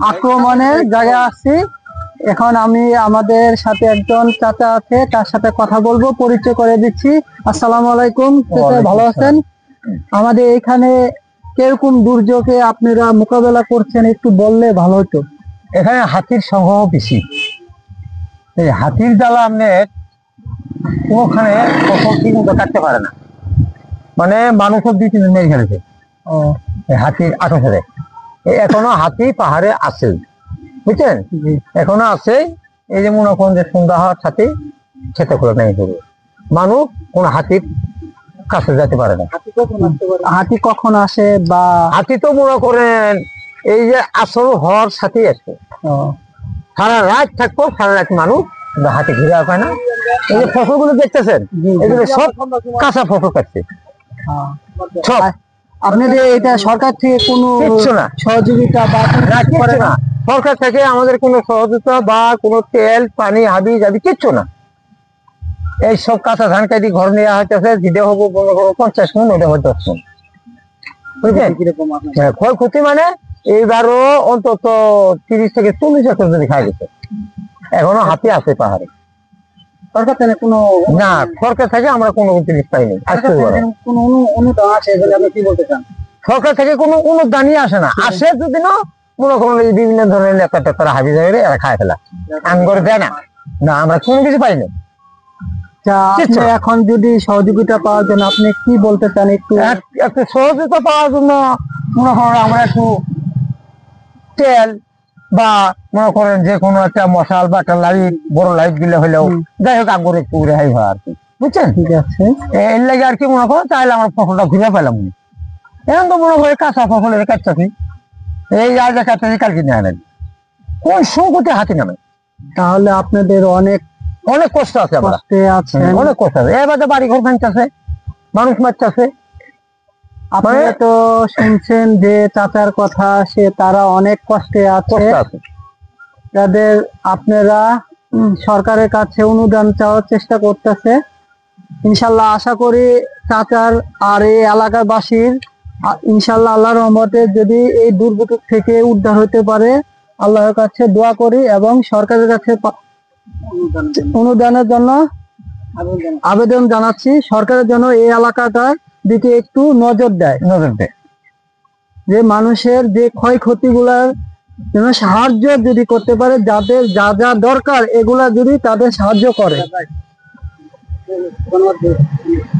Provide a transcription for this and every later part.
আক্রমণের জায়গায় আছি। এখন আমি আমাদের সাথে একজন চাচা আছে, তার সাথে কথা বলবো, পরিচয় করে দিচ্ছি। আসসালামু আলাইকুম চাচা, ভালো আছেন? আমাদের এখানে কিরকম দুর্যোগে আপনারা মোকাবেলা করছেন একটু বললে ভালো হতো। এখানে হাতির সংখ্যা বেশি। এই হাতির জ্বালা আপনার কোনোখানে ফসল ঠিক মতো কাটতে পারে না, মানে মানুষও 2-3 মেরে ফেলেছে হাতির আতঙ্কে। এখনো হাতি পাহাড়ে আছে, বুঝছেন? এখনো আছে। এই যে মনে করেন যে সন্ধ্যা হওয়ার সাথে খেতে করে নেই গরু, মানুষ কোন হাতির কাছে যেতে পারে না। হাতি কখন আসে? বা হাতি তো মনে করেন এই যে আসল হওয়ার সাথে আসে, সারা রাত থাকবো, সারা রাত মানুষ হাতি ঘিরে পায় না। এই যে ফসলগুলো দেখতেছেন, এগুলো সব কাঁচা ফসল কাটছে সব। আপনাদের এটা সরকার থেকে কোনো কিচ্ছু না, সহযোগিতা বা করে না। সরকার থেকে আমাদের কোনো সহযোগিতা বা কোনো তেল পানি হাবি যাবি কিচ্ছু না। এই সব কাঁচা ধান কাটি ঘর নেওয়া হইতেছে, যেটা হবো 50 মন, ওটা হয় 10 মন। বুঝলেন? ক্ষয়ক্ষতি মানে এইবারও অন্তত 30 থেকে 40 একর যদি খাই গেছে। এখনো হাতি আছে পাহাড়ে। সরকার থেকে কোনো না, সরকার থেকে আমরা কোনো জিনিস পাইনি। কোনো অনুদান আসে বলে আপনি কি বলতে চান? সরকার থেকে কোনো অনুদানই আসে না। আসে যদি না মনে করেন বিভিন্ন ধরনের নেতা টেতারা হাবি জায়গায় এরা খায় ফেলা, আঙ্গর দেয় না। না, আমরা কোনো কিছু পাইনি। এখন যদি সহযোগিতা পাওয়ার জন্য আপনি কি বলতে চান একটু সহযোগিতা পাওয়ার জন্য মনে করেন আমরা একটু তেল বা মনে করেন যে কোনো একটা মশাল বা একটা লাইট, বড় লাইট দিলে হলেও যাই হোক আঙ্গুর একটু রেহাই হয় আর কি, বুঝছেন? ঠিক আছে, এর লাগে আর কি মনে করেন তাহলে আমার ফসলটা ঘুরে পেলাম। এখন তো মনে করে কাঁচা ফসলের কাটতেছি, এই আজ কাটতেছি কালকে নিয়ে আনেন, কোন সংকটে হাতি নামে। তাহলে আপনাদের অনেক অনেক কষ্ট আছে, আমরা অনেক কষ্ট আছে। এবার বাড়ি ঘর ভাঙতেছে, মানুষ মারতেছে। আপনারা তো শুনছেন যে চাচার কথা, সে তারা অনেক কষ্টে আছে। তাদের আপনারা সরকারের কাছে অনুদান চাওয়ার চেষ্টা করতেছে। ইনশাল্লাহ আশা করি চাচার আর এই এলাকাবাসীর ইনশাল্লাহ আল্লাহর রহমতে যদি এই দুর্ভোগ থেকে উদ্ধার হতে পারে, আল্লাহর কাছে দোয়া করি এবং সরকারের কাছে অনুদানের জন্য আবেদন জানাচ্ছি। সরকারের জন্য এই এলাকাটার দিকে একটু নজর দেয়, যে মানুষের যে ক্ষয়ক্ষতিগুলার জন্য সাহায্য যদি করতে পারে, যাদের যা যা দরকার এগুলা যদি তাদের সাহায্য করে।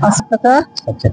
আচ্ছা।